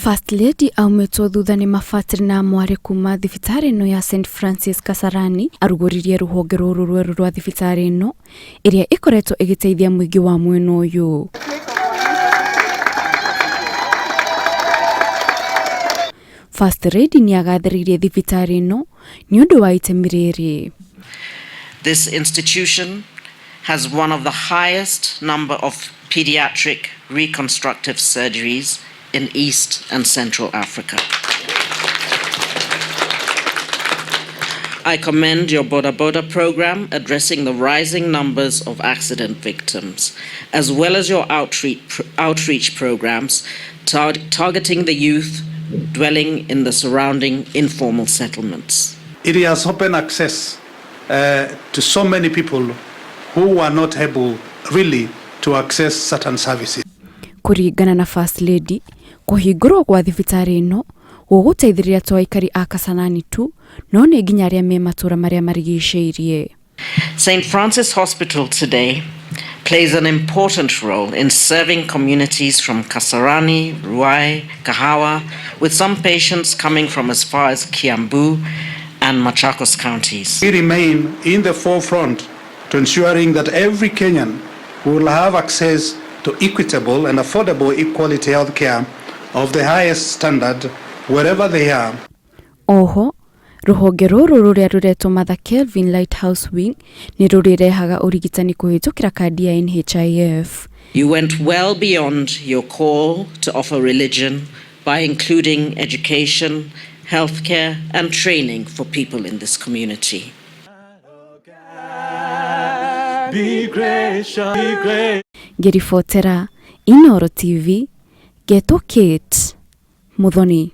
First Lady aumitwo thutha ni mabatiri na amwari kuuma thibitari ino ya St Francis Kasarani aruguririe rũhonge rũrũ rweru rwa thibitari ino iria ikoretwo igiteithia mwingi wa mwena uyu. First Lady ni agathiririe thibitari ino ni undu wa itemi riri. This institution has one of the highest number of pediatric reconstructive surgeries in East and Central Africa. I commend your Boda Boda program addressing the rising numbers of accident victims, as well as your outreach programs targeting the youth dwelling in the surrounding informal settlements. It has open access to so many people who are not able really to access certain services. Kuringana na First Lady, kuhingurwo kwa thibitari ino guguteithiriria to aikari a Kasarani tu no ni nginya aria me matura maria marigicĩirie. St Francis Hospital today plays an important role in serving communities from Kasarani, Rweru, Kahawa, with some patients coming from as far as Kiambu and Machakos counties. We remain in the forefront to ensuring that every Kenyan will have access to equitable and affordable equality health care of the highest standard wherever they are. Oho, rũhonge rũrũ rũrĩa rũretwo Mother Kelvin Lighthouse Wing ni rũrirehaga urigitani kuhĩtũkĩra kandi ya NHIF. You went well beyond your call to offer religion by including education, healthcare and training for people in this community. Be gracious, be gracious. Ngiribotera Inooro TV, Geto Kate Muthoni.